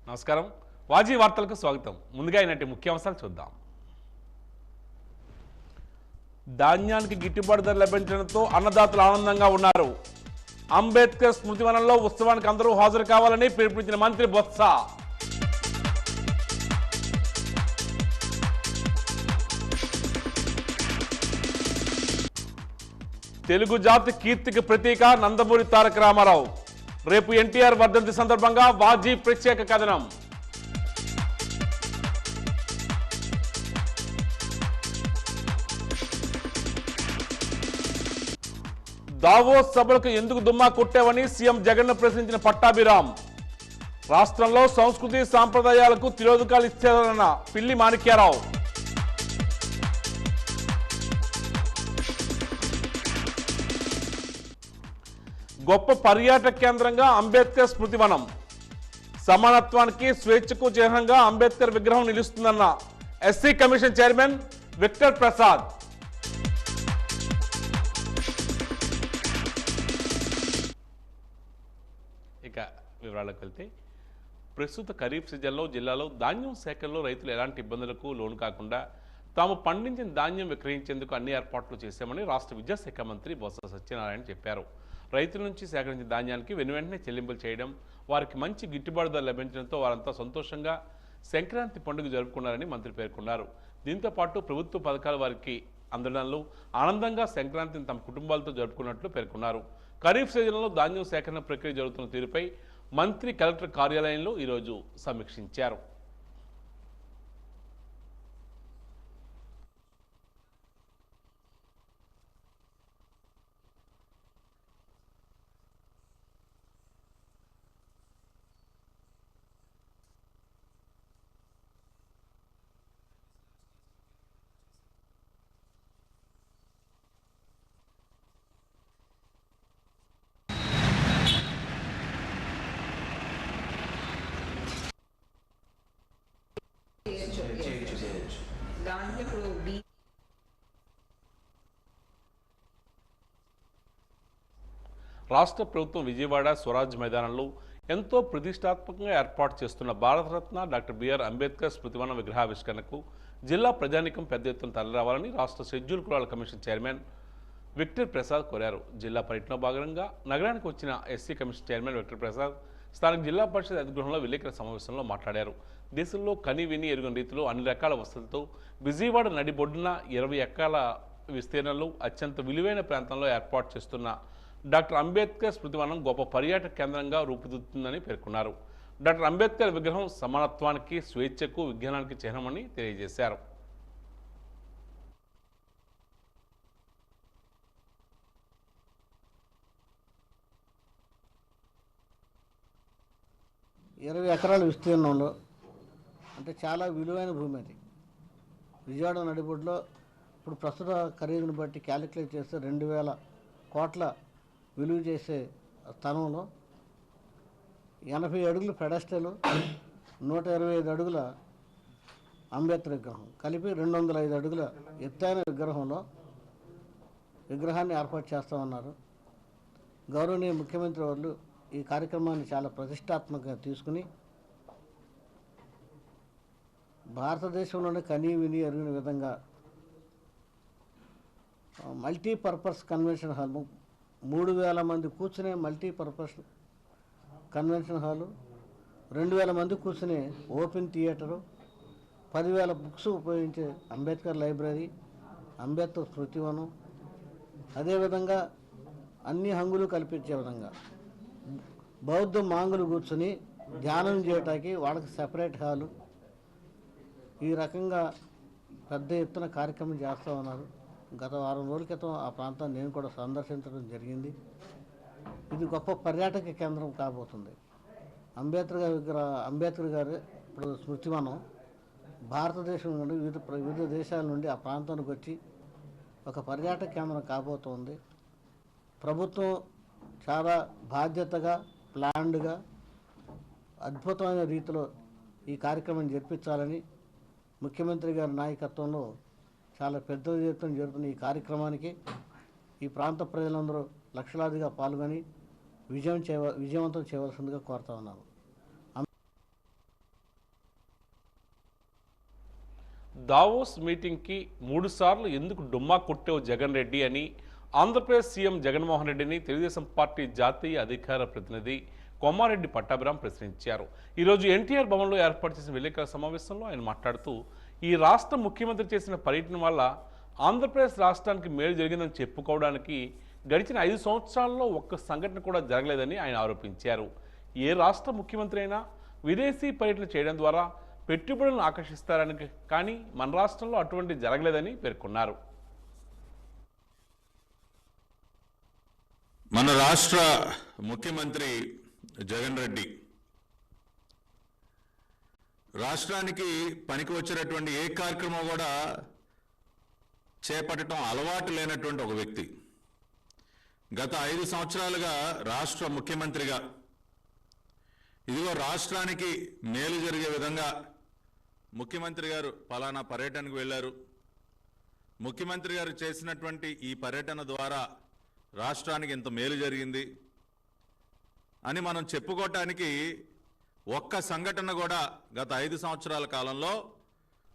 నమస్కారం వాజీ వార్తలకు స్వాగతం. ముందుగా ఈనాటి ముఖ్యాంశాలు చూద్దాం. ధాన్యానికి గిట్టుబాటు ధర లభించడంతో అన్నదాతలు ఆనందంగా ఉన్నారు. అంబేద్కర్ స్మృతివనంలో ఉత్సవానికి అందరూ హాజరు కావాలని పిలుపునిచ్చిన మంత్రి బొత్స. తెలుగు జాతి కీర్తికి ప్రతీక నందమూరి తారక రామారావు. రేపు ఎన్టీఆర్ వర్ధంతి సందర్భంగా వాజీ ప్రత్యేక కథనం. దావోస్ సభలకు ఎందుకు దుమ్మా కొట్టావని సీఎం జగన్ ప్రశ్నించిన పట్టాభిరామ్. రాష్ట్రంలో సంస్కృతి సాంప్రదాయాలకు తిరోధకాలు ఇచ్చారన్న పిల్లి మాణిక్యారావు. గొప్ప పర్యాటక కేంద్రంగా అంబేద్కర్ స్మృతివనం. సమానత్వానికి స్వేచ్ఛకు చిహ్నంగా అంబేద్కర్ విగ్రహం నిలుస్తుందన్న SC commission chairman Victor Prasad. ఇక వివరాలకు వెళ్తే, ప్రస్తుత ఖరీఫ్ సీజన్లో జిల్లాలో ధాన్యం సేకరణలో రైతులు ఎలాంటి ఇబ్బందులకు లోను కాకుండా తాము పండించిన ధాన్యం విక్రయించేందుకు అన్ని ఏర్పాట్లు చేశామని రాష్ట్ర విద్యాశాఖ మంత్రి బొత్స సత్యనారాయణ చెప్పారు. రైతుల నుంచి సేకరించిన ధాన్యానికి వెనువెంటనే చెల్లింపులు చేయడం, వారికి మంచి గిట్టుబాటు ధర లభించడంతో వారంతా సంతోషంగా సంక్రాంతి పండుగ జరుపుకున్నారని మంత్రి పేర్కొన్నారు. దీంతో పాటు ప్రభుత్వ పథకాలు వారికి అందడంలో ఆనందంగా సంక్రాంతిని తమ కుటుంబాలతో జరుపుకున్నట్లు పేర్కొన్నారు. ఖరీఫ్ సీజన్లో ధాన్యం సేకరణ ప్రక్రియ జరుగుతున్న తీరుపై మంత్రి కలెక్టర్ కార్యాలయంలో ఈరోజు సమీక్షించారు. రాష్ట్ర ప్రభుత్వం విజయవాడ స్వరాజ్ మైదానంలో ఎంతో ప్రతిష్టాత్మకంగా ఏర్పాటు చేస్తున్న భారతరత్న డాక్టర్ బిఆర్ అంబేద్కర్ స్మృతివనం విగ్రహావిష్కరణకు జిల్లా ప్రజానీకం పెద్ద ఎత్తున తరలిరావాలని రాష్ట్ర షెడ్యూల్ కులాల కమిషన్ చైర్మన్ విక్టర్ ప్రసాద్ కోరారు. జిల్లా పర్యటనలో భాగంగా నగరానికి వచ్చిన SC commission chairman Victor Prasad స్థానిక జిల్లా పరిషత్ అధిగృహంలో విలేకరుల సమావేశంలో మాట్లాడారు. దేశంలో కని విని ఎరుగని రీతిలో అన్ని రకాల వసతులతో విజయవాడ నడిబొడ్డున 20 ఎకరాల విస్తీర్ణంలో అత్యంత విలువైన ప్రాంతంలో ఏర్పాటు చేస్తున్న డాక్టర్ అంబేద్కర్ స్మృతివనం గొప్ప పర్యాటక కేంద్రంగా రూపుదిద్దుతుందని పేర్కొన్నారు. డాక్టర్ అంబేద్కర్ విగ్రహం సమానత్వానికి, స్వేచ్ఛకు, విజ్ఞానానికి చిహ్నమని తెలియజేశారు. ఇరవై ఎకరాల విస్తీర్ణంలో అంటే చాలా విలువైన భూమి అది. విజయవాడ నడిబొడ్డులో ఇప్పుడు ప్రస్తుత ఖరీదును బట్టి క్యాలిక్యులేట్ చేస్తే 2000 కోట్ల విలువ చేసే స్థలంలో 80 అడుగులు పెడస్టలు, 125 అడుగుల అంబేద్కర్ విగ్రహం కలిపి 205 అడుగుల ఎత్తైన విగ్రహాన్ని ఏర్పాటు చేస్తామన్నారు. గౌరవనీయ ముఖ్యమంత్రి వాళ్ళు ఈ కార్యక్రమాన్ని చాలా ప్రతిష్టాత్మకంగా తీసుకుని భారతదేశంలోనే కనీ విని ఎరిగిన విధంగా మల్టీపర్పస్ కన్వెన్షన్ హాల్, 3000 మంది కూర్చునే మల్టీపర్పస్ కన్వెన్షన్ హాలు, 2000 మంది కూర్చునే ఓపెన్ థియేటరు, 10,000 బుక్స్ ఉపయోగించే అంబేద్కర్ లైబ్రరీ, అంబేద్కర్ స్మృతివనం, అదేవిధంగా అన్ని హంగులు కల్పించే విధంగా బౌద్ధ మాంగులు కూర్చుని ధ్యానం చేయటానికి వాళ్ళకి సెపరేట్ హాలు, ఈ రకంగా పెద్ద ఎత్తున కార్యక్రమం చేస్తూ ఉన్నారు. గత వారం రోజుల క్రితం ఆ ప్రాంతాన్ని నేను కూడా సందర్శించడం జరిగింది. ఇది గొప్ప పర్యాటక కేంద్రం కాబోతుంది. అంబేద్కర్ గారు ఇప్పుడు స్మృతివనం భారతదేశం నుండి వివిధ దేశాల నుండి ఆ ప్రాంతానికి వచ్చి ఒక పర్యాటక కేంద్రం కాబోతోంది. ప్రభుత్వం చాలా బాధ్యతగా, ప్లాన్డ్గా, అద్భుతమైన రీతిలో ఈ కార్యక్రమం జరిపించాలని ముఖ్యమంత్రి గారి నాయకత్వంలో చాలా పెద్ద ఎత్తున జరుగుతున్న ఈ కార్యక్రమానికి ఈ ప్రాంత ప్రజలందరూ లక్షలాదిగా పాల్గొని విజయవంతం చేయవలసిందిగా కోరుతా ఉన్నాను. దావోస్ మీటింగ్కి 3 సార్లు ఎందుకు డుమ్మా కొట్టావు జగన్ రెడ్డి అని ఆంధ్రప్రదేశ్ సీఎం జగన్మోహన్ రెడ్డిని తెలుగుదేశం పార్టీ జాతీయ అధికార ప్రతినిధి కొమ్మారెడ్డి పట్టాభిరామ్ ప్రశ్నించారు. ఈరోజు ఎన్టీఆర్ భవన్లో ఏర్పాటు చేసిన విలేకరుల సమావేశంలో ఆయన మాట్లాడుతూ ఈ రాష్ట్ర ముఖ్యమంత్రి చేసిన పర్యటన వల్ల ఆంధ్రప్రదేశ్ రాష్ట్రానికి మేలు జరిగిందని చెప్పుకోవడానికి గడిచిన 5 సంవత్సరాల్లో ఒక్క సంఘటన కూడా జరగలేదని ఆయన ఆరోపించారు. ఏ రాష్ట్ర ముఖ్యమంత్రి అయినా విదేశీ పర్యటన చేయడం ద్వారా పెట్టుబడులను ఆకర్షిస్తారని, కానీ మన రాష్ట్రంలో అటువంటి జరగలేదని పేర్కొన్నారు. మన రాష్ట్ర ముఖ్యమంత్రి జగన్ రెడ్డి రాష్ట్రానికి పనికి వచ్చేటటువంటి ఏ కార్యక్రమం కూడా చేపట్టడం అలవాటు లేనటువంటి ఒక వ్యక్తి. గత 5 సంవత్సరాలుగా రాష్ట్ర ముఖ్యమంత్రిగా ఇదిగో రాష్ట్రానికి మేలు జరిగే విధంగా ముఖ్యమంత్రి గారు పలానా పర్యటనకు వెళ్ళారు, ముఖ్యమంత్రి గారు చేసినటువంటి ఈ పర్యటన ద్వారా రాష్ట్రానికి ఇంత మేలు జరిగింది అని మనం చెప్పుకోవటానికి ఒక్క సంఘటన కూడా గత 5 సంవత్సరాల కాలంలో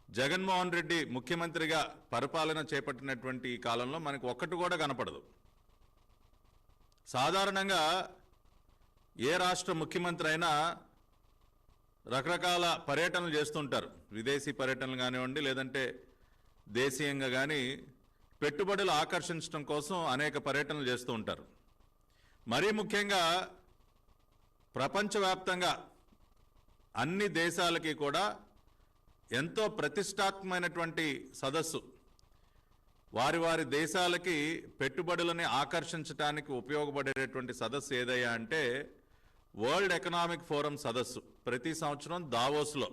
జగన్మోహన్ రెడ్డి ముఖ్యమంత్రిగా పరిపాలన చేపట్టినటువంటి ఈ కాలంలో మనకు ఒక్కటి కూడా కనపడదు. సాధారణంగా ఏ రాష్ట్ర ముఖ్యమంత్రి అయినా రకరకాల పర్యటనలు చేస్తుంటారు. విదేశీ పర్యటనలు కానివ్వండి, లేదంటే దేశీయంగా కానీ పెట్టుబడులు ఆకర్షించడం కోసం అనేక పర్యటనలు చేస్తూ ఉంటారు. మరీ ముఖ్యంగా ప్రపంచవ్యాప్తంగా అన్ని దేశాలకి కూడా ఎంతో ప్రతిష్టాత్మకమైనటువంటి సదస్సు, వారి వారి దేశాలకి పెట్టుబడులని ఆకర్షించడానికి ఉపయోగపడేటటువంటి సదస్సు ఏదయ్యా అంటే వరల్డ్ ఎకనామిక్ ఫోరం సదస్సు. ప్రతి సంవత్సరం దావోస్లో,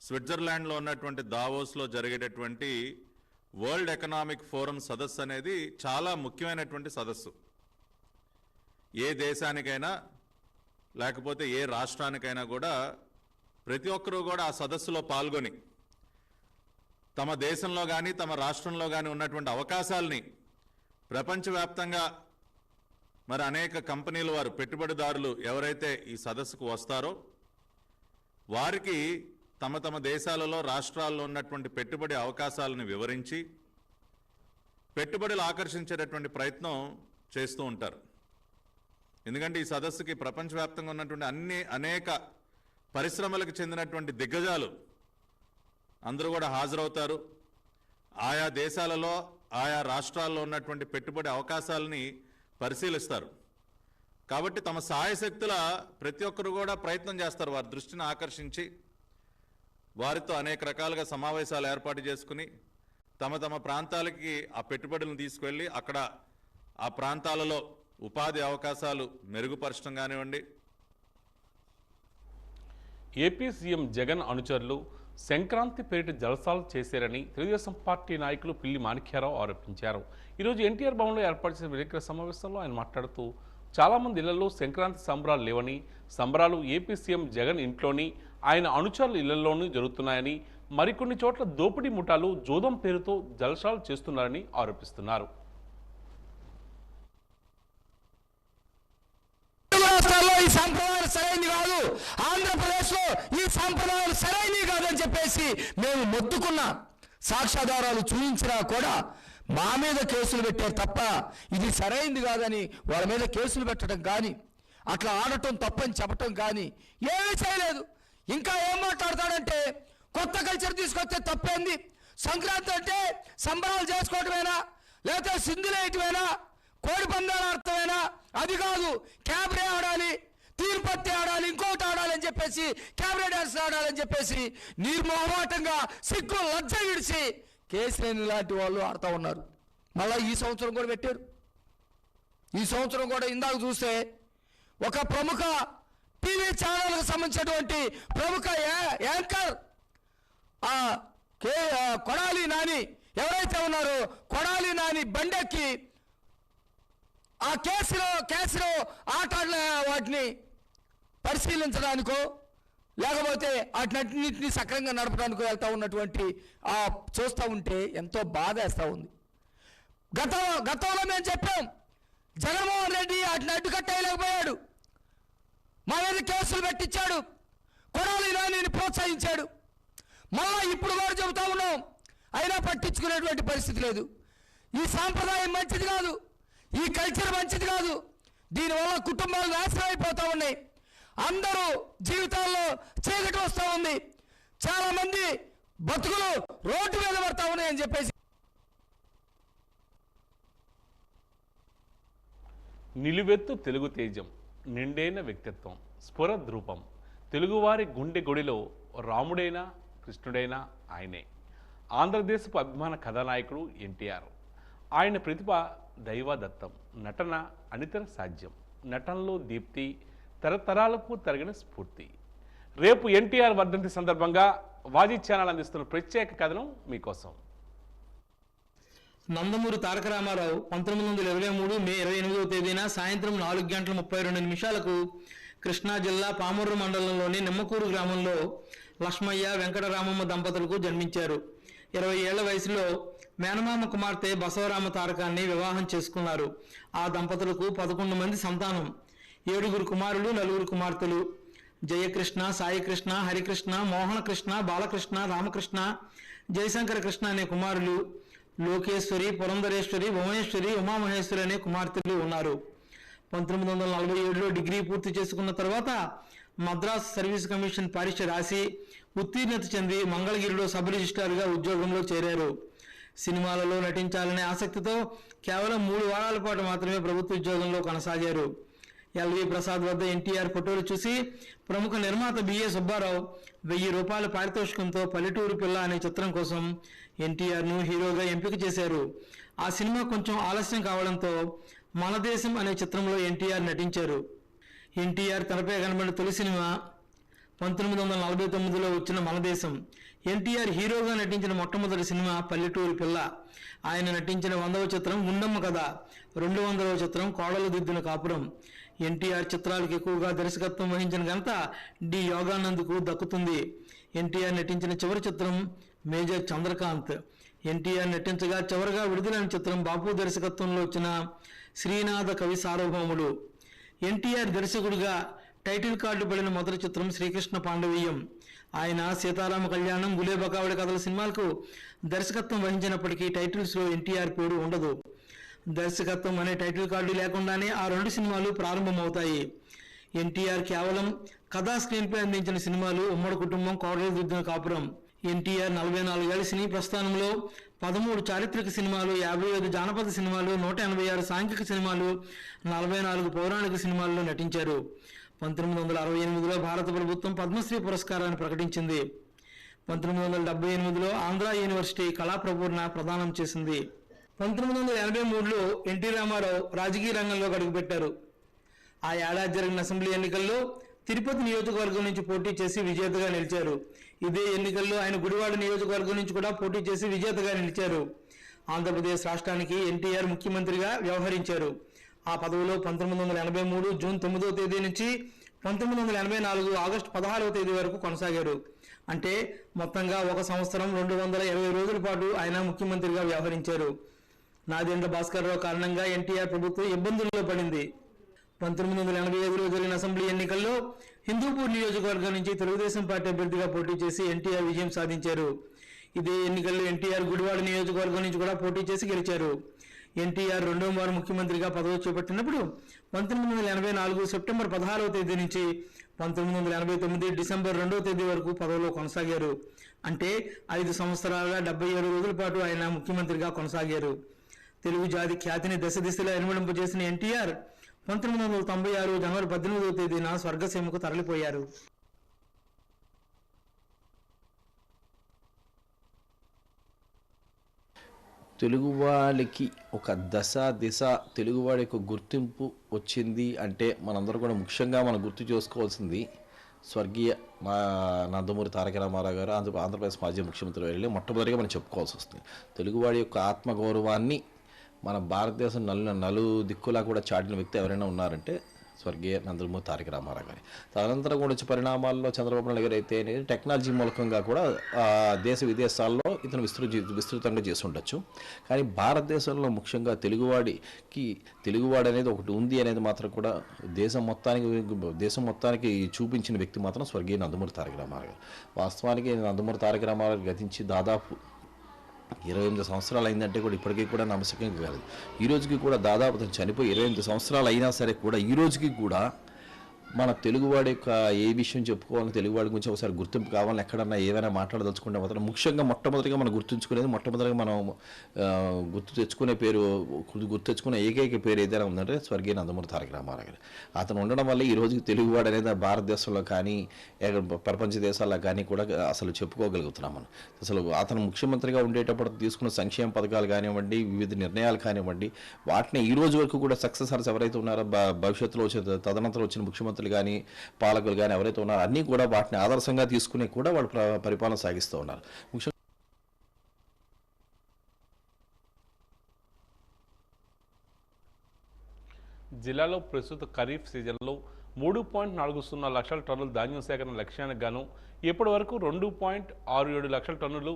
స్విట్జర్లాండ్లో ఉన్నటువంటి దావోస్లో జరిగేటటువంటి వరల్డ్ ఎకనామిక్ ఫోరం సదస్సు అనేది చాలా ముఖ్యమైనటువంటి సదస్సు. ఏ దేశానికైనా లేకపోతే ఏ రాష్ట్రానికైనా కూడా ప్రతి ఒక్కరూ కూడా ఆ సదస్సులో పాల్గొని తమ దేశంలో కానీ తమ రాష్ట్రంలో కానీ ఉన్నటువంటి అవకాశాలని ప్రపంచవ్యాప్తంగా మరి అనేక కంపెనీల వారు, పెట్టుబడిదారులు ఎవరైతే ఈ సదస్సుకు వస్తారో వారికి తమ తమ దేశాలలో రాష్ట్రాల్లో ఉన్నటువంటి పెట్టుబడి అవకాశాలను వివరించి పెట్టుబడులు ఆకర్షించేటటువంటి ప్రయత్నం చేస్తూ ఉంటారు. ఎందుకంటే ఈ సదస్సుకి ప్రపంచవ్యాప్తంగా ఉన్నటువంటి అనేక పరిశ్రమలకు చెందినటువంటి దిగ్గజాలు అందరూ కూడా హాజరవుతారు. ఆయా దేశాలలో ఆయా రాష్ట్రాల్లో ఉన్నటువంటి పెట్టుబడి అవకాశాలని పరిశీలిస్తారు. కాబట్టి తమ సాయశక్తుల ప్రతి ఒక్కరు కూడా ప్రయత్నం చేస్తారు వారి దృష్టిని ఆకర్షించి వారితో అనేక రకాలుగా సమావేశాలు ఏర్పాటు చేసుకుని తమ తమ ప్రాంతాలకి ఆ పెట్టుబడులను తీసుకువెళ్ళి అక్కడ ఆ ప్రాంతాలలో ఉపాధి అవకాశాలు మెరుగుపరచడం కానివ్వండి. ఏపీ సీఎం జగన్ అనుచరులు సంక్రాంతి పేరిట జలసాలు చేశారని తెలుగుదేశం పార్టీ నాయకులు పిల్లి మాణిక్యారావు ఆరోపించారు. ఈరోజు ఎన్టీఆర్ భవన్లో ఏర్పాటు చేసిన విలేకరుల సమావేశంలో ఆయన మాట్లాడుతూ చాలామంది ఇళ్లలో సంక్రాంతి సంబరాలు లేవని, సంబరాలు ఏపీ సీఎం జగన్ ఇంట్లోని ఆయన అనుచరుల ఇళ్లలోనూ జరుగుతున్నాయని, మరికొన్ని చోట్ల దోపిడీ ముఠాలు జోదం పేరుతో జలసాలు చేస్తున్నారని ఆరోపిస్తున్నారు. ఈ సంప్రదాయాలు సరైనది కాదు, ఆంధ్రప్రదేశ్లో ఈ సంప్రదాయాలు సరైనవి కాదని చెప్పేసి మేము మొత్తుకున్నా, సాక్ష్యాధారాలు చూపించినా కూడా మా మీద కేసులు పెట్టారు తప్ప ఇది సరైనది కాదని వాళ్ళ మీద కేసులు పెట్టడం కానీ అట్లా ఆడటం తప్పని చెప్పటం కానీ ఏమీ చేయలేదు. ఇంకా ఏం మాట్లాడతాడంటే కొత్త కల్చర్ తీసుకొస్తే తప్పేంది, సంక్రాంతి అంటే సంబరాలు చేసుకోవటమేనా, లేకపోతే సింధులేయటమేనా, కోడి పందాలు ఆడటమేనా, అది కాదు క్యాబ్రే ఆడాలి, తీర్పత్తి ఆడాలి, ఇంకోటి ఆడాలని చెప్పేసి క్యాబరే డాన్స్ ఆడాలని చెప్పేసి నిర్మోహమాటంగా సిగ్గు లజ్జ విడిచి కేసీఆర్ లాంటి వాళ్ళు ఆడుతూ ఉన్నారు. మళ్ళీ ఈ సంవత్సరం కూడా పెట్టారు. ఈ సంవత్సరం కూడా ఇందాక చూస్తే ఒక ప్రముఖ టీవీ ఛానల్కి సంబంధించినటువంటి ప్రముఖ యాంకర్ కొడాలి నాని ఎవరైతే ఉన్నారో కొడాలి నాని బండెక్కి ఆ కేసులో ఆటల వాటిని పరిశీలించడానికో లేకపోతే వాటినన్నింటినీ సక్రమంగా నడపడానికో వెళ్తూ ఉన్నటువంటి చూస్తూ ఉంటే ఎంతో బాధ వేస్తూ ఉంది. గతంలో మేము చెప్పాం, జగన్మోహన్ రెడ్డి వాటిని అడ్డుకట్టేయలేకపోయాడు, మా మీద కేసులు పెట్టించాడు, కొడాలి నానిని ప్రోత్సహించాడు. మళ్ళా ఇప్పుడు కూడా చెబుతా ఉన్నాం, అయినా పట్టించుకునేటువంటి పరిస్థితి లేదు. ఈ సాంప్రదాయం మంచిది కాదు, ఈ కల్చర్ మంచిది కాదు. దీనివల్ల కుటుంబాలు నాశనం అయిపోతూ ఉన్నాయి. అందరూ జీవితాల్లో చీకటి వస్తూ ఉంది. చాలామంది బతుకులు రోడ్డు మీద పడతా ఉన్నాయని చెప్పేసి నిలువెత్తు తెలుగు తేజం, నిండైన వ్యక్తిత్వం, స్ఫురద్రూపం, తెలుగువారి గుండె గుడిలో రాముడైనా కృష్ణుడైనా ఆయనే. ఆంధ్రదేశపు అభిమాన కథానాయకుడు ఎన్టీఆర్. ఆయన ప్రతిభ దైవదత్తం, నటన అనితర సాధ్యం, నటనలో దీప్తి, తరతరాలకు తరిగిన స్ఫూర్తి. రేపు ఎన్టీఆర్ వర్ధంతి సందర్భంగా వాజీ ఛానల్ అందిస్తున్న ప్రత్యేక కథనం మీకోసం. నందమూరి తారక రామారావు 1923 మే 28వ తేదీన సాయంత్రం 4:32 కృష్ణా జిల్లా పామూరు మండలంలోని నిమ్మకూరు గ్రామంలో లక్ష్మయ్య వెంకటరామమ్మ దంపతులకు జన్మించారు. 20 ఏళ్ల వయసులో మేనమామ కుమార్తె బసవరామ తారకాన్ని వివాహం చేసుకున్నారు. ఆ దంపతులకు 11 మంది సంతానం, 7 కుమారులు, 4 కుమార్తెలు. జయకృష్ణ, సాయికృష్ణ, హరికృష్ణ, మోహనకృష్ణ, బాలకృష్ణ, రామకృష్ణ, జయశంకర కృష్ణ అనే కుమారులు, లోకేశ్వరి, పురంధరేశ్వరి, భువనేశ్వరి, ఉమామహేశ్వరి అనే కుమార్తెలు ఉన్నారు. 1947లో డిగ్రీ పూర్తి చేసుకున్న తర్వాత మద్రాస్ సర్వీస్ కమిషన్ పరీక్ష రాసి ఉత్తీర్ణత చెంది మంగళగిరిలో సబ్ రిజిస్ట్రార్గా ఉద్యోగంలో చేరారు. సినిమాలలో నటించాలనే ఆసక్తితో కేవలం 3 వారాల పాటు మాత్రమే ప్రభుత్వ ఉద్యోగంలో కొనసాగారు. ఎల్వి ప్రసాద్ వద్ద ఎన్టీఆర్ ఫోటోలు చూసి ప్రముఖ నిర్మాత బిఏ సుబ్బారావు 1000 రూపాయల పారితోషికంతో పల్లెటూరు పిల్ల అనే చిత్రం కోసం ఎన్టీఆర్ను హీరోగా ఎంపిక చేశారు. ఆ సినిమా కొంచెం ఆలస్యం కావడంతో మన దేశం అనే చిత్రంలో ఎన్టీఆర్ నటించారు. ఎన్టీఆర్ తెరపై కనబడిన తొలి సినిమా 1949లో వచ్చిన మన దేశం. ఎన్టీఆర్ హీరోగా నటించిన మొట్టమొదటి సినిమా పల్లెటూరు పిల్ల. ఆయన నటించిన 100వ చిత్రం గుండమ్మ కథ, 200వ చిత్రం కోడలు దిద్దిన కాపురం. ఎన్టీఆర్ చిత్రాలకు ఎక్కువగా దర్శకత్వం వహించిన ఘనత డి యోగానంద్కు దక్కుతుంది. ఎన్టీఆర్ నటించిన చివరి చిత్రం మేజర్ చంద్రకాంత్. ఎన్టీఆర్ నటించగా చివరిగా విడుదలైన చిత్రం బాపు దర్శకత్వంలో వచ్చిన శ్రీనాథ కవి సార్వభౌముడు. ఎన్టీఆర్ దర్శకుడిగా టైటిల్ కార్డు పడిన మొదటి చిత్రం శ్రీకృష్ణ పాండవీయం. ఆయన సీతారామ కళ్యాణం, గులేబకావళి కథల సినిమాలకు దర్శకత్వం వహించినప్పటికీ టైటిల్స్లో ఎన్టీఆర్ పేరు ఉండదు. దర్శకత్వం అనే టైటిల్ కార్డు లేకుండానే ఆ 2 సినిమాలు ప్రారంభమవుతాయి. ఎన్టీఆర్ కేవలం కథా స్క్రీన్ ప్లే అందించిన సినిమాలు ఉమ్మడి కుటుంబం, కోడలు దిద్దిన కాపురం. ఎన్టీఆర్ 44 ఏళ్ల సినీ ప్రస్థానంలో 13 చారిత్రక సినిమాలు, 55 జానపద సినిమాలు, 186 సాంఘిక సినిమాలు, 44 పౌరాణిక సినిమాల్లో నటించారు. 1968లో భారత ప్రభుత్వం పద్మశ్రీ పురస్కారాన్ని ప్రకటించింది. 1978లో ఆంధ్ర యూనివర్సిటీ కళాప్రపూర్ణ ప్రదానం చేసింది. 1983లో ఎన్టీ రామారావు రాజకీయ రంగంలోకి అడుగుపెట్టారు. ఆ ఏడాది జరిగిన అసెంబ్లీ ఎన్నికల్లో తిరుపతి నియోజకవర్గం నుంచి పోటీ చేసి విజేతగా నిలిచారు. ఇదే ఎన్నికల్లో ఆయన గుడివాడ నియోజకవర్గం నుంచి కూడా పోటీ చేసి విజేతగా నిలిచారు. ఆంధ్రప్రదేశ్ రాష్ట్రానికి ఎన్టీఆర్ ముఖ్యమంత్రిగా వ్యవహరించారు. ఆ పదవిలో 1983 జూన్ 9వ తేదీ నుంచి 1984 ఆగస్టు 16వ తేదీ వరకు కొనసాగారు. అంటే మొత్తంగా 1 సంవత్సరం 220 రోజుల పాటు ఆయన ముఖ్యమంత్రిగా వ్యవహరించారు. నాదెండ్ల భాస్కర్రావు కారణంగా ఎన్టీఆర్ ప్రభుత్వం ఇబ్బందుల్లో పడింది. 1985లో జరిగిన అసెంబ్లీ ఎన్నికల్లో హిందూపూర్ నియోజకవర్గం నుంచి తెలుగుదేశం పార్టీ అభ్యర్థిగా పోటీ చేసి ఎన్టీఆర్ విజయం సాధించారు. ఇదే ఎన్నికల్లో ఎన్టీఆర్ గుడివాడ నియోజకవర్గం నుంచి కూడా పోటీ చేసి గెలిచారు. ఎన్టీఆర్ 2వ మారు ముఖ్యమంత్రిగా పదవి చేపట్టినప్పుడు 1984 సెప్టెంబర్ 16వ తేదీ నుంచి 1989 డిసెంబర్ 2వ తేదీ వరకు పదవిలో కొనసాగారు. అంటే 5 సంవత్సరాలుగా 77 రోజుల పాటు ఆయన ముఖ్యమంత్రిగా కొనసాగారు. తెలుగు జాతి ఖ్యాతిని దశ దిశలా ఇనుమడింపజేసిన ఎన్టీఆర్ 1996 జనవరి 18వ తేదీన స్వర్గసీమకు తరలిపోయారు. తెలుగువాడికి ఒక దిశ తెలుగువాడికి ఒక గుర్తింపు వచ్చింది అంటే మనందరూ కూడా ముఖ్యంగా మనం గుర్తు చేసుకోవాల్సింది స్వర్గీయ నందమూరి తారక రామారావు గారు ఆంధ్రప్రదేశ్ మాజీ ముఖ్యమంత్రి వెళ్ళి మొట్టమొదటిగా మనం చెప్పుకోవాల్సి వస్తుంది. తెలుగువాడి యొక్క ఆత్మగౌరవాన్ని మన భారతదేశం నలు దిక్కులా కూడా చాటిన వ్యక్తి ఎవరైనా ఉన్నారంటే స్వర్గీయ నందమూరి తారక రామారావు గారి. తదనంతరం కూడా వచ్చే పరిణామాల్లో చంద్రబాబు నాయుడు గారు అయితే టెక్నాలజీ మూలకంగా కూడా దేశ విదేశాల్లో ఇతను విస్తృతంగా చేసి ఉండొచ్చు. కానీ భారతదేశంలో ముఖ్యంగా తెలుగువాడు అనేది ఒకటి ఉంది అనేది మాత్రం కూడా దేశం మొత్తానికి చూపించిన వ్యక్తి మాత్రం స్వర్గీయ నందమూరి తారక రామారావు గారు. వాస్తవానికి నందమూరి తారక రామారావు గతించి దాదాపు 28 సంవత్సరాలు అయిందంటే కూడా ఇప్పటికీ కూడా నమ్మశక్యం కాలేదు. ఈ రోజుకి కూడా దాదాపు అతను చనిపోయి 28 సంవత్సరాలు అయినా సరే కూడా ఈ రోజుకి కూడా మన తెలుగువాడి యొక్క ఏ విషయం చెప్పుకోవాలని తెలుగువాడి గురించి ఒకసారి గుర్తింపు కావాలని ఎక్కడన్నా ఏమైనా మాట్లాడదలుచుకుంటే మాత్రం ముఖ్యంగా మొట్టమొదటిగా మనం గుర్తుంచుకునేది మొట్టమొదటిగా మనం గుర్తు తెచ్చుకునే ఏకైక పేరు ఏదైనా ఉందంటే స్వర్గీయ నందమూరి తారక రామారావు గారు. అతను ఉండడం వల్ల ఈ రోజుకి తెలుగువాడు అనేది భారతదేశంలో కానీ ప్రపంచ దేశాల్లో కానీ కూడా అసలు చెప్పుకోగలుగుతున్నాం మనం. అసలు అతను ముఖ్యమంత్రిగా ఉండేటప్పుడు తీసుకున్న సంక్షేమ పథకాలు కానివ్వండి, వివిధ నిర్ణయాలు కానివ్వండి, వాటిని ఈ రోజు వరకు కూడా సక్సెసర్స్ ఎవరైతే ఉన్నారో భవిష్యత్తులో తదనంతరం వచ్చిన ముఖ్యమంత్రులు కానీ పాలకులు కానీ ఎవరైతే ఉన్నారో అన్నీ కూడా వాటిని ఆదర్శంగా తీసుకుని కూడా వాళ్ళు పరిపాలన సాగిస్తూ ఉన్నారు. ముఖ్యంగా జిల్లాలో ప్రస్తుత ఖరీఫ్ సీజన్లో 3.40 లక్షల టన్నుల ధాన్యం సేకరణ లక్ష్యానికి గాను ఇప్పటి వరకు 2.67 లక్షల టన్నులు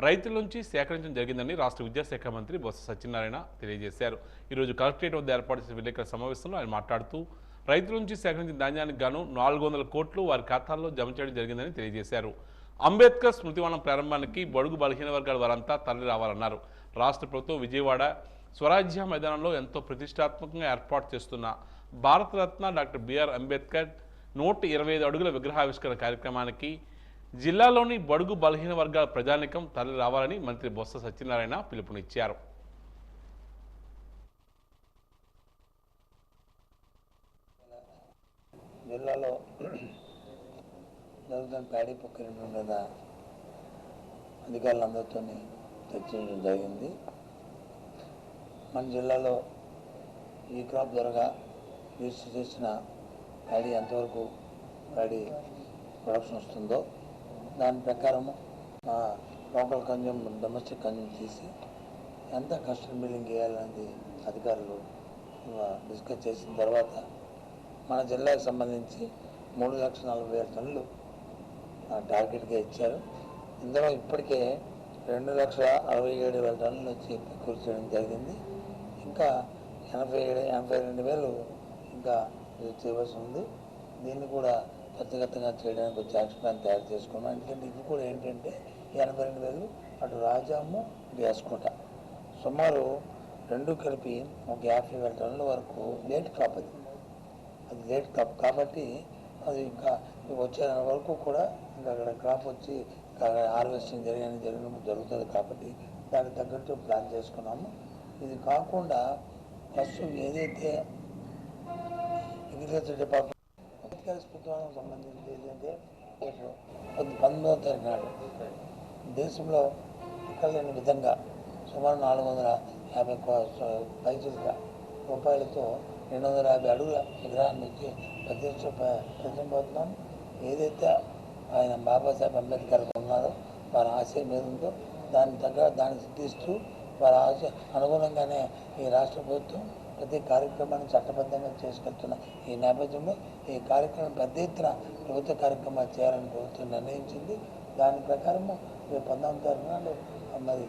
రైతుల నుంచి సేకరించడం జరిగిందని రాష్ట్ర విద్యాశాఖ మంత్రి బొత్స సత్యనారాయణ తెలియజేశారు. ఈరోజు కలెక్టరేట్ వద్ద ఏర్పాటు చేసిన విలేకరుల సమావేశంలో ఆయన మాట్లాడుతూ రైతుల నుంచి సేకరించిన ధాన్యానికి గాను 400 కోట్లు వారి ఖాతాల్లో జమ చేయడం జరిగిందని తెలియజేశారు. అంబేద్కర్ స్మృతివనం ప్రారంభానికి బడుగు బలహీన వర్గాల వారంతా తరలి రావాలన్నారు. రాష్ట్ర ప్రభుత్వం విజయవాడ స్వరాజ్య మైదానంలో ఎంతో ప్రతిష్టాత్మకంగా ఏర్పాటు చేస్తున్న భారతరత్న డాక్టర్ బిఆర్ అంబేద్కర్ 125 అడుగుల విగ్రహావిష్కరణ కార్యక్రమానికి జిల్లాలోని బడుగు బలహీన వర్గాల ప్రజానికం తరలి రావాలని మంత్రి బొత్స సత్యనారాయణ పిలుపునిచ్చారు. జిల్లాలో జరుగుతున్న ప్యాడీ ప్రక్రియ మీద అధికారులందరితో చర్చించడం జరిగింది. మన జిల్లాలో ఈ క్రాప్ ద్వారా రిజిస్టర్ చేసిన ప్యాడీ ఎంతవరకు ప్యాడీ ప్రొడక్షన్ వస్తుందో దాని ప్రకారము మా లోకల్ కన్జ్యూమ్ డొమెస్టిక్ కన్జ్యూమ్ తీసి ఎంత కస్టమర్ బిల్లింగ్ చేయాలనేది అధికారులు డిస్కస్ చేసిన తర్వాత మన జిల్లాకు సంబంధించి 3,40,000 టన్నులు టార్గెట్గా ఇచ్చారు. ఇందులో ఇప్పటికే 2,67,000 టన్నులు వచ్చి ప్రకృతి చేయడం జరిగింది. ఇంకా 82,000 ఇంకా చేయవలసి ఉంది. దీన్ని కూడా త్వరితగతంగా చేయడానికి ఒక యాక్షన్ ప్లాన్ తయారు చేసుకున్నాం. ఎందుకంటే ఇది కూడా ఏంటంటే 82,000 అటు రాజాము ఇటు వేసుకుంటా సుమారు రెండు కలిపి ఒక 50,000 టన్నుల వరకు లేట్ క్రాప్ అది లేట్ క్రాప్ కాబట్టి అది ఇంకా వచ్చే వరకు కూడా ఇంకా అక్కడ క్రాప్ వచ్చి హార్వెస్టింగ్ జరుగుతుంది కాబట్టి దానికి తగ్గట్టు ప్లాన్ చేసుకున్నాము. ఇది కాకుండా ఫస్ట్ ఏదైతే అగ్రికల్చర్ డిపార్ట్మెంట్ స్మృతివనం సంబంధించి ఏంటంటే 19వ తారీఖు నాడు దేశంలో ఎక్కడ లేని విధంగా సుమారు 450 పైసలుగా రూపాయలతో 250 అడుగుల విగ్రహాన్ని వచ్చి ప్రతిష్ఠించబోతున్నాం. ఏదైతే ఆయన బాబాసాహెబ్ అంబేద్కర్ ఉన్నారో వారి ఆశయం మీద ఉందో దాన్ని సిద్ధిస్తూ వారి ఆశ అనుగుణంగానే ఈ రాష్ట్ర ప్రభుత్వం ప్రతి కార్యక్రమాన్ని చట్టబద్ధంగా చేసుకెళ్తున్న ఈ నేపథ్యంలో ఈ కార్యక్రమం పెద్ద ఎత్తున ప్రభుత్వ కార్యక్రమాలు చేయాలని ప్రభుత్వం నిర్ణయించింది. దాని ప్రకారము రేపు 19వ తారీఖు నాడు మరి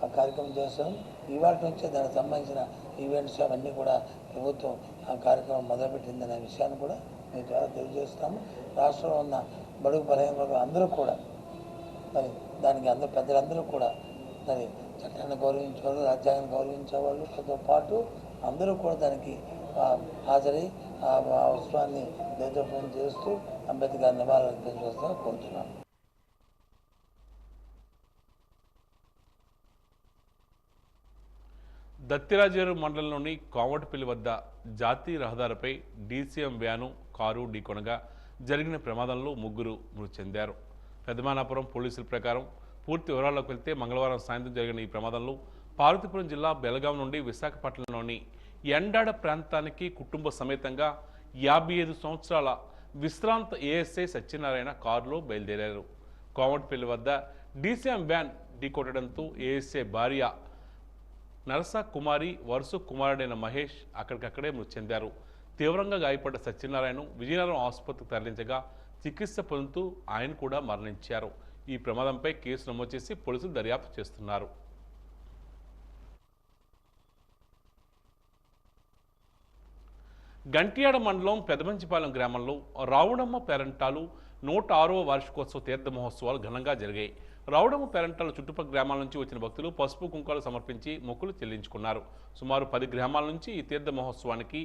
ఆ కార్యక్రమం చేస్తాం. ఇవాళ నుంచే దానికి సంబంధించిన ఈవెంట్స్ అవన్నీ కూడా ప్రభుత్వం ఆ కార్యక్రమం మొదలుపెట్టిందనే విషయాన్ని కూడా మీ ద్వారా తెలియజేస్తాము. రాష్ట్రంలో ఉన్న బడుగు బలహీన వర్గాలు అందరూ కూడా మరి దానికి అందరూ పెద్దలందరూ కూడా మరి చట్టాన్ని గౌరవించేవాళ్ళు, రాజ్యాంగాన్ని గౌరవించేవాళ్ళతో పాటు అందరూ కూడా దానికి హాజరై ఆ ఉత్సవాన్ని దేశప్రదం చేస్తూ అంబేద్కర్ నివాళులు అర్పించవలసిందిగా కోరుతున్నాను. దత్తిరాజేరు మండలంలోని కోమటిపల్లి వద్ద జాతీయ రహదారిపై డీసీఎం వ్యాను కారు ఢీకొనగా జరిగిన ప్రమాదంలో 3 మృతి చెందారు. పెదమానాపురం పోలీసుల ప్రకారం పూర్తి వివరాల్లోకి వెళ్తే మంగళవారం సాయంత్రం జరిగిన ఈ ప్రమాదంలో పార్వతీపురం జిల్లా బెళగాం నుండి విశాఖపట్నంలోని ఎండాడ ప్రాంతానికి కుటుంబ సమేతంగా 55 సంవత్సరాల విశ్రాంత ఏఎస్ఐ సత్యనారాయణ కారులో బయలుదేరారు. కోమటిపల్లి వద్ద డీసీఎం వ్యాన్ ఢీకొట్టడంతో ఏఎస్ఐ భార్య నరస కుమారి వరుస కుమారుడైన మహేష్ అక్కడికక్కడే మృతి చెందారు. తీవ్రంగా గాయపడ్డ సత్యనారాయణ విజయనగరం ఆసుపత్రికి తరలించగా చికిత్స పొందుతూ ఆయన కూడా మరణించారు. ఈ ప్రమాదంపై కేసు నమోదు చేసి పోలీసులు దర్యాప్తు చేస్తున్నారు. గంట్యాడ మండలం పెదమంచిపాలెం గ్రామంలో రావుణమ్మ పేరంటాలు 106వ వార్షికోత్సవ తీర్థ మహోత్సవాలు ఘనంగా జరిగాయి. రౌడమ పెరంటల చుట్టుపక్కల గ్రామాల నుంచి వచ్చిన భక్తులు పసుపు కుంకాలు సమర్పించి మొక్కులు చెల్లించుకున్నారు. సుమారు 10 గ్రామాల నుంచి ఈ తీర్థ మహోత్సవానికి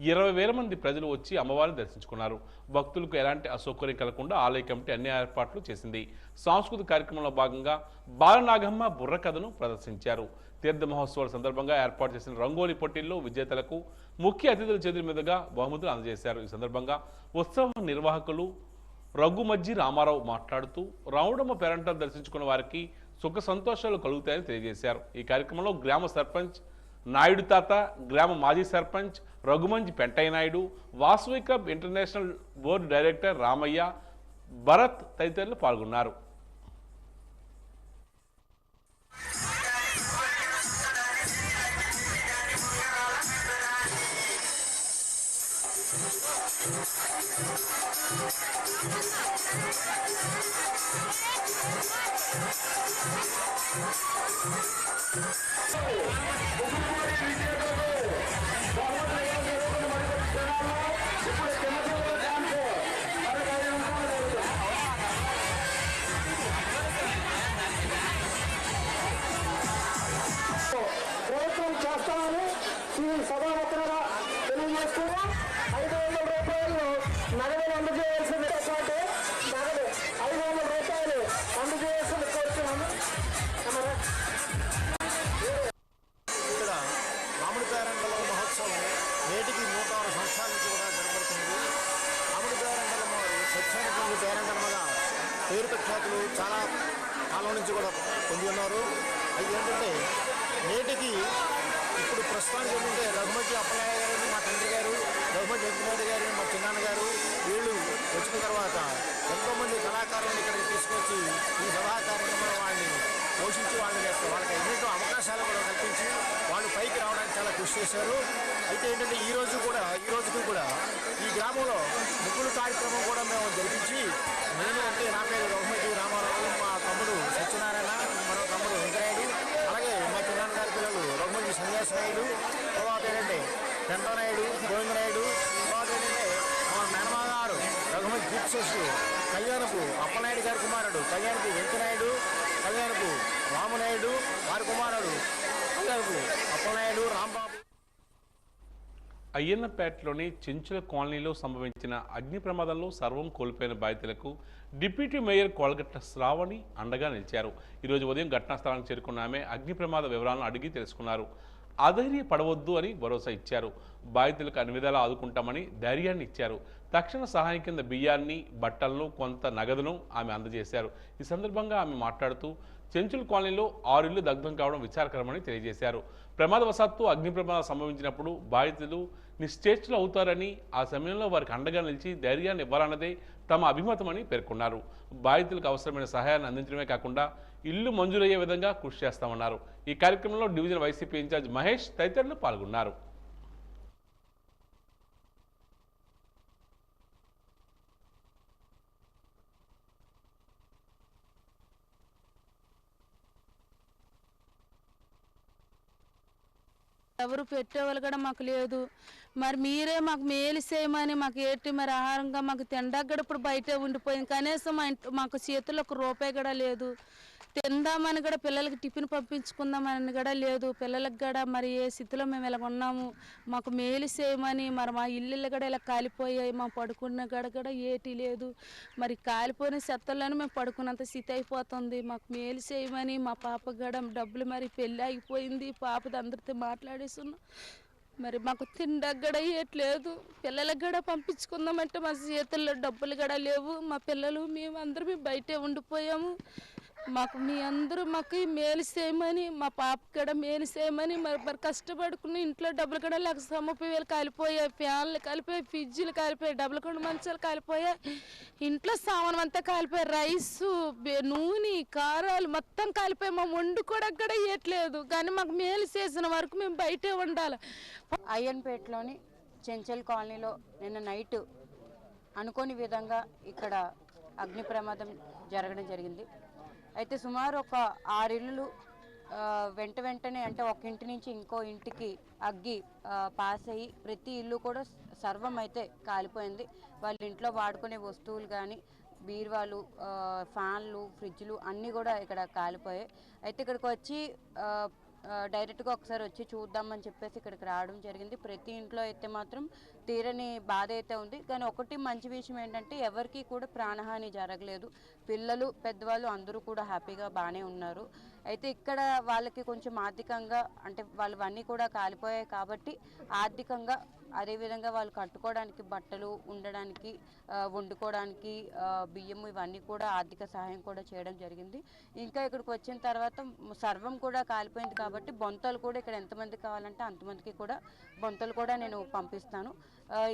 20,000 మంది ప్రజలు వచ్చి అమ్మవారిని దర్శించుకున్నారు. భక్తులకు ఎలాంటి అసౌకర్యం కలగకుండా ఆలయ కమిటీ అన్ని ఏర్పాట్లు చేసింది. సాంస్కృతిక కార్యక్రమంలో భాగంగా బాలనాగమ్మ బుర్ర కథను ప్రదర్శించారు. తీర్థ మహోత్సవాల సందర్భంగా ఏర్పాటు చేసిన రంగోలీ పోటీల్లో విజేతలకు ముఖ్య అతిథుల చేతుల మీదుగా బహుమతులు అందజేశారు. ఈ సందర్భంగా ఉత్సవ నిర్వాహకులు రఘుమజ్జి రామారావు మాట్లాడుతూ రౌడమ్మ పెరంటను దర్శించుకున్న వారికి సుఖ సంతోషాలు కలుగుతాయని తెలియజేశారు. ఈ కార్యక్రమంలో గ్రామ సర్పంచ్ నాయుడు తాత, గ్రామ మాజీ sarpanch Raghumanji Pentayya Naidu, Vasavi club international board director Ramayya, Bharat తదితరులు పాల్గొన్నారు. ప్రభుత్వం చేస్తామని ఈ సభాముఖంగా తెలియజేస్తున్నాం. 500 రూపాయలు నగదులు అందజేయాల్సిందితో పాటు నగదు 500 రూపాయలు అందజేయాల్సింది కోరుతున్నాము. ఇక్కడ మామిడి పేరంటల మహోత్సవం నేటికి 106 సంవత్సరాల నుంచి కూడా జరపడుతుంది. మామిడి పేరంటల సత్యానికి పేరంటలుగా పేరు ప్రఖ్యాతులు చాలా కాలం నుంచి కూడా పొంది ఉన్నారు. అది ఏంటంటే నేటికి ఇప్పుడు ప్రస్తుతానికి ఏంటంటే రఘుమతి అప్పలయ్య గారు, మా తండ్రి గారు, రఘుమతి వెంకటరెడ్డి గారు, మా చిన్నాన్న గారు వీళ్ళు వచ్చిన తర్వాత ఎంతోమంది కళాకారులను ఇక్కడికి తీసుకొచ్చి ఈ సభా కార్యక్రమంలో వాళ్ళని పోషించి వాళ్ళకి ఎన్నో అవకాశాలు కూడా కల్పించి వాళ్ళు పైకి రావడానికి చాలా కృషి చేశారు. అయితే ఏంటంటే ఈ రోజుకి కూడా ఈ గ్రామంలో ముగ్గులు కార్యక్రమం కూడా మేము జరిపించి నేను అంటే నా పేరు రఘుమతి రామారావు, మా తమ్ముడు సత్యనారాయణ, మరో తమ్ముడు వెంకరాయుడు, అలాగే మా చిన్నాన్న గారి పిల్లలు రఘుమతి సన్యాసనాయుడు, తర్వాత ఏంటంటే చంద్రనాయుడు, గోవిందనాయుడు, తర్వాత ఏంటంటే మా మేనమా గారు రఘుమతి దీక్షసు కళ్యాణపు అప్పలనాయుడు గారి కుమారుడు కళ్యాణపు వెంకనాయుడు, కళ్యాణపు రామనాయుడు వారి కుమారుడు కళ్యాణపు అప్పలనాయుడు రాంబాబు. అయ్యన్నపేటలోని చెంచుల కాలనీలో సంభవించిన అగ్ని ప్రమాదంలో సర్వం కోల్పోయిన బాధితులకు డిప్యూటీ మేయర్ కోలగట్ల శ్రావణి అండగా నిలిచారు. ఈరోజు ఉదయం ఘటనా స్థలానికి చేరుకున్న ఆమె అగ్ని ప్రమాద వివరాలను అడిగి తెలుసుకున్నారు. అధైర్యపడవద్దు అని భరోసా ఇచ్చారు. బాధితులకు అన్ని విధాలా ఆదుకుంటామని ధైర్యాన్ని ఇచ్చారు. తక్షణ సహాయం కింద బియ్యాన్ని, బట్టలను, కొంత నగదును ఆమె అందజేశారు. ఈ సందర్భంగా ఆమె మాట్లాడుతూ చెంచుల కాలనీలో 6 ఇళ్లు దగ్ధం కావడం విచారకరమని తెలియజేశారు. ప్రమాదవశాత్తు అగ్ని ప్రమాదం సంభవించినప్పుడు బాధితులు నిశ్చేష్టులు అవుతారని, ఆ సమయంలో వారికి అండగా నిలిచి ధైర్యాన్ని ఇవ్వాలన్నదే తమ అభిమతమని పేర్కొన్నారు. బాధితులకు అవసరమైన సహాయాన్ని అందించడమే కాకుండా ఇల్లు మంజూరయ్యే విధంగా కృషి చేస్తామన్నారు. ఈ కార్యక్రమంలో డివిజన్ వైసీపీ ఇన్ఛార్జ్ మహేష్ తదితరులు పాల్గొన్నారు. ఎవరు పెట్టేవాళ్ళు కూడా మాకు లేదు. మరి మీరే మాకు మేలు చేయమని మాకు ఏంటి మరి ఆహారంగా మాకు తినడానికి కూడా ఇప్పుడు బయటే ఉండిపోయింది. కనీసం మాకు చేతుల్లో ₹1 కూడా లేదు. తిందామని కూడా పిల్లలకి టిఫిన్ పంపించుకుందామని కూడా లేదు. పిల్లలకి కూడా మరి ఏ స్థితిలో మేము ఇలా ఉన్నాము, మాకు మేలు చేయమని. మరి మా ఇల్లు కూడా ఇలా కాలిపోయాయి, మా పడుకున్న కూడా ఏటి లేదు. మరి కాలిపోయిన చెత్తల్లోనే మేము పడుకున్నంత స్థితి అయిపోతుంది. మాకు మేలు చేయమని. మా పాప కూడా డబ్బులు మరి పెళ్ళి ఆగిపోయింది, పాపది అందరితో మాట్లాడేస్తున్నాం. మరి మాకు తిండానికి కూడా ఏట్లేదు. పిల్లలకు కూడా పంపించుకుందామంటే మా చేతుల్లో డబ్బులు కూడా లేవు. మా పిల్లలు మేము అందరూ బయటే ఉండిపోయాము. మాకు మీ అందరూ మాకు మేలు చేయమని, మా పాప కూడా మేలు చేయమని. మరి కష్టపడుకుని ఇంట్లో డబ్బులు కూడా ₹1,30,000 కాలిపోయాయి. ఫ్యాన్లు కాలిపోయాయి, ఫ్రిడ్జ్లు కాలిపోయాయి, డబ్బులు కూడా మంచాలు కాలిపోయాయి, ఇంట్లో సామాన్ అంతా కాలిపోయాయి. రైసు, నూనె, కారాలు మొత్తం కాలిపోయాయి. మా వండుకోవడానికి కూడా ఇవ్వట్లేదు. కానీ మాకు మేలు చేసిన వరకు మేము బయటే ఉండాలి. అయ్యన్పేటలోని చెంచల్ కాలనీలో నిన్న నైట్ అనుకోని విధంగా ఇక్కడ అగ్ని ప్రమాదం జరగడం జరిగింది. అయితే సుమారు ఒక 6 ఇళ్ళు వెంటనే అంటే ఒక ఇంటి నుంచి ఇంకో ఇంటికి అగ్గి పాస్ అయ్యి ప్రతి ఇల్లు కూడా సర్వం అయితే కాలిపోయింది. వాళ్ళ ఇంట్లో వాడుకునే వస్తువులు కానీ బీరువాలు, ఫ్యాన్లు, ఫ్రిడ్జ్లు అన్నీ కూడా ఇక్కడ కాలిపోయాయి. అయితే ఇక్కడికి వచ్చి డైరెక్ట్గా ఒకసారి వచ్చి చూద్దామని చెప్పేసి ఇక్కడికి రావడం జరిగింది. ప్రతి ఇంట్లో అయితే మాత్రం తీరని బాధ అయితే ఉంది. కానీ ఒకటి మంచి విషయం ఏంటంటే ఎవరికి కూడా ప్రాణహాని జరగలేదు. పిల్లలు, పెద్దవాళ్ళు అందరూ కూడా హ్యాపీగా బాగానే ఉన్నారు. అయితే ఇక్కడ వాళ్ళకి కొంచెం ఆర్థికంగా అంటే వాళ్ళవన్నీ కూడా కాలిపోయాయి కాబట్టి ఆర్థికంగా, అదేవిధంగా వాళ్ళు కట్టుకోవడానికి బట్టలు, ఉండడానికి, వండుకోవడానికి బియ్యము ఇవన్నీ కూడా ఆర్థిక సహాయం కూడా చేయడం జరిగింది. ఇంకా ఇక్కడికి వచ్చిన తర్వాత సర్వం కూడా కాలిపోయింది కాబట్టి బొంతలు కూడా ఇక్కడ ఎంతమంది కావాలంటే అంతమందికి కూడా బొంతలు కూడా నేను పంపిస్తాను.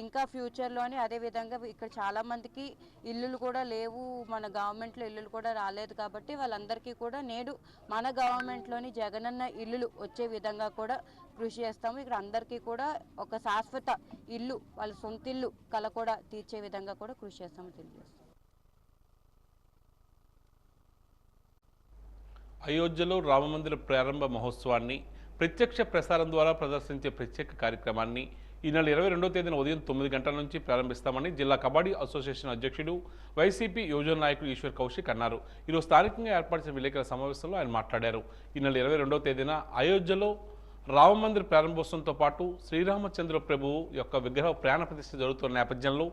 ఇంకా ఫ్యూచర్లోని అదేవిధంగా ఇక్కడ చాలామందికి ఇల్లులు కూడా లేవు, మన గవర్నమెంట్లో ఇల్లులు కూడా రాలేదు కాబట్టి వాళ్ళందరికీ కూడా నేడు మన గవర్నమెంట్లోని జగనన్న ఇల్లులు వచ్చే విధంగా కూడా కృషి చేస్తాము. ఇక్కడ అందరికీ కూడా ఒక శాశ్వత ఇల్లు, వాళ్ళ సొంత ఇల్లు కల కూడా తీర్చే విధంగా కూడా కృషి చేస్తాము తెలియజేస్తాం. అయోధ్యలో రామమందిర ప్రారంభ మహోత్సవాన్ని ప్రత్యక్ష ప్రసారం ద్వారా ప్రదర్శించే ప్రత్యేక కార్యక్రమాన్ని ఈ నెల 22వ తేదీన ఉదయం 9 గంటల నుంచి ప్రారంభిస్తామని జిల్లా కబడ్డీ అసోసియేషన్ అధ్యక్షుడు, వైసీపీ యువజన నాయకుడు ఈశ్వర్ కౌశిక్ అన్నారు. ఈరోజు స్థానికంగా ఏర్పరిచిన విలేకరుల సమావేశంలో ఆయన మాట్లాడారు. ఈ నెల 22వ తేదీన అయోధ్యలో రామమందిర ప్రారంభోత్సవంతో పాటు శ్రీరామచంద్ర ప్రభువు యొక్క విగ్రహ ప్రాణ ప్రతిష్ఠ జరుగుతున్న నేపథ్యంలో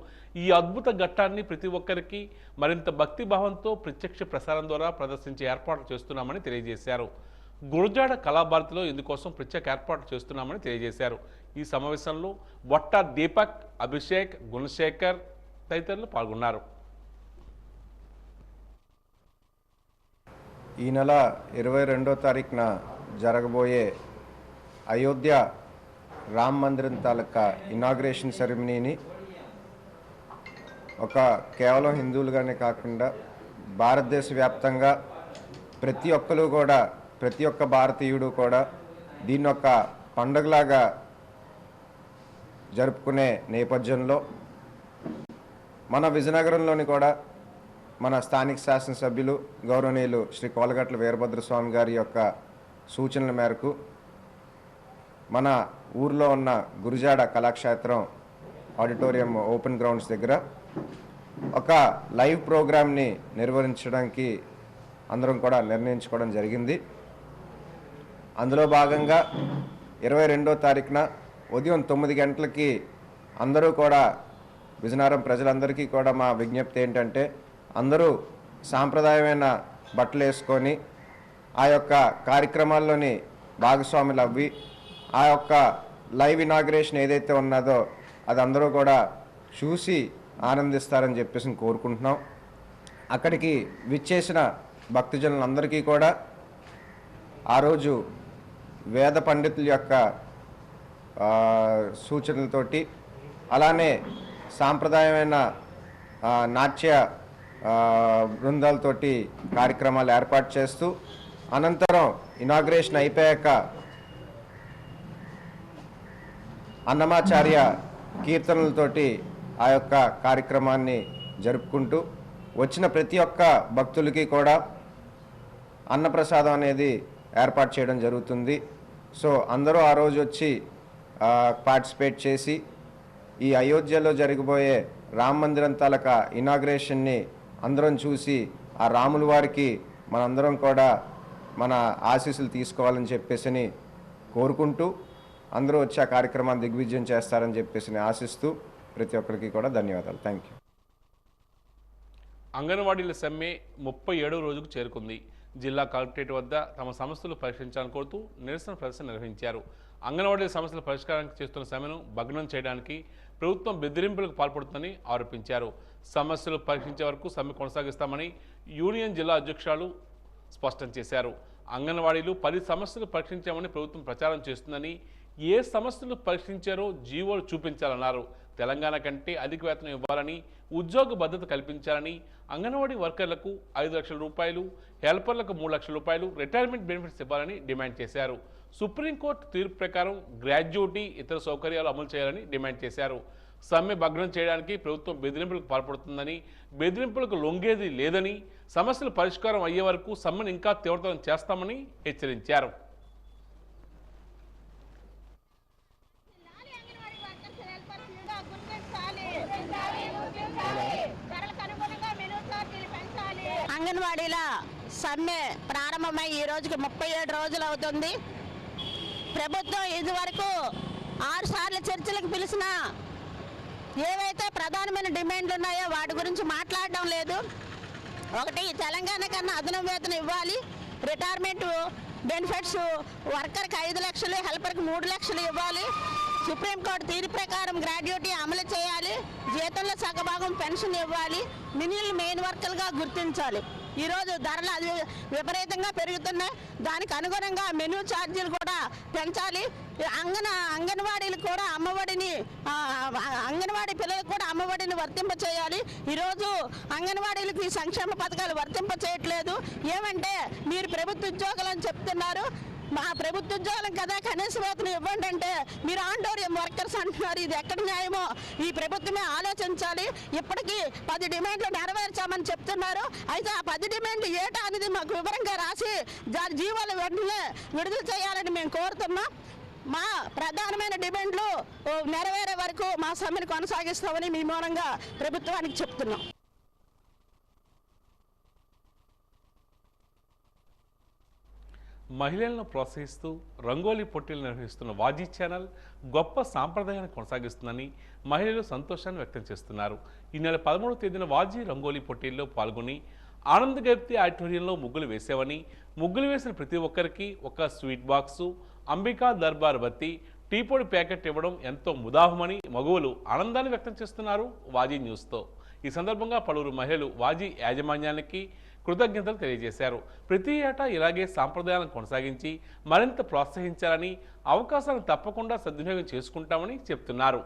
ఈ అద్భుత ఘట్టాన్ని ప్రతి ఒక్కరికి మరింత భక్తిభావంతో ప్రత్యక్ష ప్రసారం ద్వారా ప్రదర్శించే ఏర్పాట్లు చేస్తున్నామని తెలియజేశారు. గురజాడ కళాభారతిలో ఇందుకోసం ప్రత్యేక ఏర్పాట్లు చేస్తున్నామని తెలియజేశారు. ఈ సమావేశంలో బొట్ట దీపక్, అభిషేక్, గుణశేఖర్ తదితరులు పాల్గొన్నారు. ఈ నెల 22వ తారీఖున జరగబోయే అయోధ్య రామ్ మందిరం తాలూకా ఇనాగ్రేషన్ సెరమనీని కేవలం హిందువులుగానే కాకుండా భారతదేశ వ్యాప్తంగా ప్రతి ఒక్కరు కూడా, ప్రతి ఒక్క భారతీయుడు కూడా దీన్ని ఒక పండుగలాగా జరుపుకునే నేపథ్యంలో మన విజయనగరంలోని కూడా మన స్థానిక శాసనసభ్యులు గౌరవనీయులు శ్రీ కోలగట్ల వీరభద్రస్వామి గారి యొక్క సూచనల మేరకు మన ఊర్లో ఉన్న Gurajada Kalakshetram auditorium open grounds దగ్గర ఒక లైవ్ ప్రోగ్రామ్ని నిర్వహించడానికి అందరం కూడా నిర్ణయించుకోవడం జరిగింది. అందులో భాగంగా 22వ తారీఖున ఉదయం 9 గంటలకి అందరూ కూడా విజయనగరం ప్రజలందరికీ కూడా మా విజ్ఞప్తి ఏంటంటే అందరూ సాంప్రదాయమైన బట్టలు వేసుకొని ఆ యొక్క కార్యక్రమాల్లోని భాగస్వాములు అవ్వి ఆ యొక్క లైవ్ ఇనాగ్రేషన్ ఏదైతే ఉన్నదో అది అందరూ కూడా చూసి ఆనందిస్తారని చెప్పేసి కోరుకుంటున్నాం. అక్కడికి విచ్చేసిన భక్తజనులందరికీ కూడా ఆ రోజు వేద పండితుల యొక్క సూచనలతోటి అలానే సాంప్రదాయమైన నాట్య బృందాలతోటి కార్యక్రమాలు ఏర్పాటు చేస్తూ అనంతరం ఇనాగ్రేషన్ అయిపోయాక అన్నమాచార్య కీర్తనలతోటి ఆ యొక్క కార్యక్రమాన్ని జరుపుకుంటూ వచ్చిన ప్రతి ఒక్క భక్తులకి కూడా అన్నప్రసాదం అనేది ఏర్పాటు చేయడం జరుగుతుంది. సో అందరూ ఆ రోజు వచ్చి పార్టిసిపేట్ చేసి ఈ అయోధ్యలో జరగబోయే రామ మందిరం తాలూకా ఇనాగ్రేషన్ని అందరం చూసి ఆ రాముల వారికి మనందరం కూడా మన ఆశీస్సులు తీసుకోవాలని చెప్పేసి కోరుకుంటూ అందరూ వచ్చి ఆ కార్యక్రమాన్ని దిగ్విజయం చేస్తారని చెప్పేసి ఆశిస్తూ ప్రతి ఒక్కరికి కూడా ధన్యవాదాలు. Thank you. అంగన్వాడీల సమ్మె 37వ రోజుకు చేరుకుంది. జిల్లా కలెక్టరేట్ వద్ద తమ సమస్యలు పరిష్కరించాలని కోరుతూ నిరసన ప్రదర్శన నిర్వహించారు. అంగన్వాడీల సమస్యల పరిష్కారానికి చేస్తున్న సమ్మెను భగ్నం చేయడానికి ప్రభుత్వం బెదిరింపులకు పాల్పడుతుందని ఆరోపించారు. సమస్యలు పరిష్కరించే వరకు సమ్మె కొనసాగిస్తామని యూనియన్ జిల్లా అధ్యక్షులు స్పష్టం చేశారు. అంగన్వాడీలు 10 సమస్యలు పరిష్కరించామని ప్రభుత్వం ప్రచారం చేస్తుందని, ఏ సమస్యలు పరిష్కరించారో జీవోలు చూపించాలన్నారు. తెలంగాణ కంటే అధిక వేతనం ఇవ్వాలని, ఉద్యోగ భద్రత కల్పించాలని, అంగన్వాడీ వర్కర్లకు 5 లక్షల రూపాయలు, హెల్పర్లకు 3 లక్షల రూపాయలు రిటైర్మెంట్ బెనిఫిట్స్ ఇవ్వాలని డిమాండ్ చేశారు. సుప్రీంకోర్టు తీర్పు ప్రకారం గ్రాడ్యుటీ, ఇతర సౌకర్యాలు అమలు చేయాలని డిమాండ్ చేశారు. సమ్మె భగ్నం చేయడానికి ప్రభుత్వం బెదిరింపులకు పాల్పడుతుందని, బెదిరింపులకు లొంగేది లేదని, సమస్యల పరిష్కారం అయ్యే వరకు సమ్మెను ఇంకా తీవ్రతరం చేస్తామని హెచ్చరించారు. ధరలకు అనుగుణంగా మెనూ చార్జీలు అంగన్వాడీల సమ్మె ప్రారంభమై ఈ రోజుకి 37 రోజులు అవుతుంది. ప్రభుత్వం ఇదివరకు 6 సార్లు చర్చలకు పిలిచినా ఏవైతే ప్రధానమైన డిమాండ్లు ఉన్నాయో వాటి గురించి మాట్లాడడం లేదు. ఒకటి, తెలంగాణ కన్నా అదనపు వేతనం ఇవ్వాలి, రిటైర్మెంట్ బెనిఫిట్స్ వర్కర్కి 5 లక్షలు, హెల్పర్కి 3 లక్షలు ఇవ్వాలి, సుప్రీంకోర్టు తీర్పు ప్రకారం గ్రాడ్యుయేటీ అమలు చేయాలి, జీతంలో సగభాగం పెన్షన్ ఇవ్వాలి, మినిమం మెయిన్ వర్కర్లుగా గుర్తించాలి. ఈరోజు ధరలు అది విపరీతంగా పెరుగుతున్నాయి. దానికి అనుగుణంగా మెనూ ఛార్జీలు కూడా పెంచాలి. అంగన్వాడీలు కూడా అంగన్వాడీ పిల్లలకు కూడా అమ్మఒడిని వర్తింప చేయాలి. ఈరోజు అంగన్వాడీలకు ఈ సంక్షేమ పథకాలు వర్తింప చేయట్లేదు. ఏమంటే మీరు ప్రభుత్వ ఉద్యోగులు అని చెప్తున్నారు, మా ప్రభుత్వ ఉద్యోగులం కదా కనీస వేతనం ఇవ్వండి అంటే మీరు ఆండోరియం వర్కర్స్ అంటున్నారు. ఇది ఎక్కడ న్యాయమో ఈ ప్రభుత్వమే ఆలోచించాలి. ఇప్పటికీ 10 డిమాండ్లు నెరవేర్చామని చెప్తున్నారు. అయితే ఆ 10 డిమాండ్లు ఏటా అనేది మాకు వివరంగా రాసి జీవోలు వెంటనే విడుదల చేయాలని మేము కోరుతున్నాం. మా ప్రధానమైన డిమాండ్లు నెరవేరే వరకు మా సమ్మెను కొనసాగిస్తామని మీ మూలంగా ప్రభుత్వానికి చెప్తున్నాం. మహిళలను ప్రోత్సహిస్తూ రంగోలీ పోటీలు నిర్వహిస్తున్న వాజీ ఛానల్ గొప్ప సాంప్రదాయాన్ని కొనసాగిస్తుందని మహిళలు సంతోషాన్ని వ్యక్తం చేస్తున్నారు. ఈ నెల 13వ తేదీన వాజీ రంగోలీ పోటీల్లో పాల్గొని ఆనందగర్తి ఆడిటోరియంలో ముగ్గులు వేసామని, ముగ్గులు వేసిన ప్రతి ఒక్కరికి ఒక స్వీట్ బాక్సు, అంబికా దర్బార్ బత్తి, టీ పొడి ప్యాకెట్ ఇవ్వడం ఎంతో ముదాహమని మగువలు ఆనందాన్ని వ్యక్తం చేస్తున్నారు వాజీ న్యూస్తో. ఈ సందర్భంగా పలువురు మహిళలు వాజీ యాజమాన్యానికి కృతజ్ఞతలు తెలియజేశారు. ప్రతి ఏటా ఇలాగే సాంప్రదాయాలను కొనసాగించి మరింత ప్రోత్సహించాలని, అవకాశాలను తప్పకుండా సద్వినియోగం చేసుకుంటామని చెప్తున్నారు.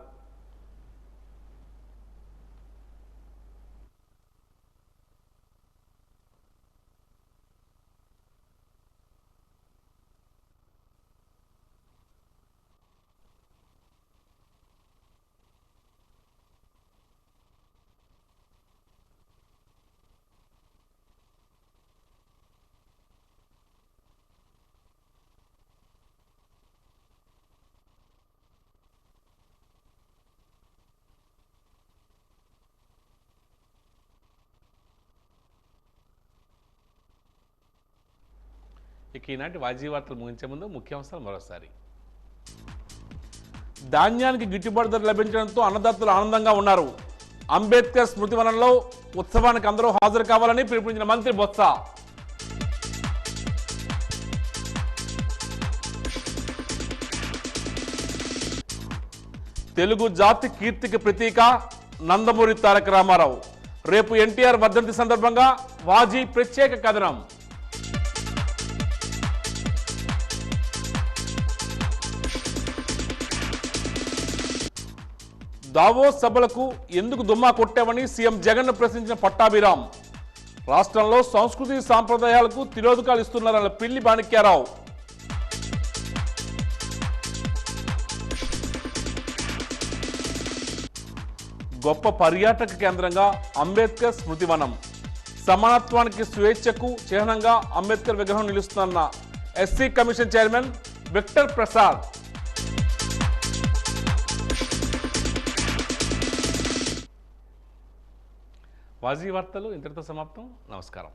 ఇక ఈనాటి వాజీ వార్తలు ముగించే ముందు ముఖ్యాంశాలు మరోసారి. ధాన్యానికి గిట్టుబాటు ధర లభించడంతో అన్నదాతలు ఆనందంగా ఉన్నారు. అంబేద్కర్ స్మృతి వనంలో ఉత్సవానికి అందరూ హాజరు కావాలని పిలుపునిచ్చిన మంత్రి బొత్స. తెలుగు జాతి కీర్తికి ప్రతీక నందమూరి తారక రామారావు. రేపు ఎన్టీఆర్ వర్ధంతి సందర్భంగా వాజీ ప్రత్యేక కథనం. దావోస్ సభలకు ఎందుకు దుమ్మా కొట్టామని సీఎం జగన్ను ప్రశ్నించిన పట్టాభిరామ్. రాష్ట్రంలో సంస్కృతి సాంప్రదాయాలకు తిరోధకాలు ఇస్తున్నారన్న పిల్లి మాణిక్యారావు. గొప్ప పర్యాటక కేంద్రంగా అంబేద్కర్ స్మృతివనం. సమానత్వానికి స్వేచ్ఛకు చిహ్నంగా అంబేద్కర్ విగ్రహం నిలుస్తున్న SC commission chairman Victor Prasad. వాజీ వార్తలు ఇంతటితో సమాప్తం. నమస్కారం.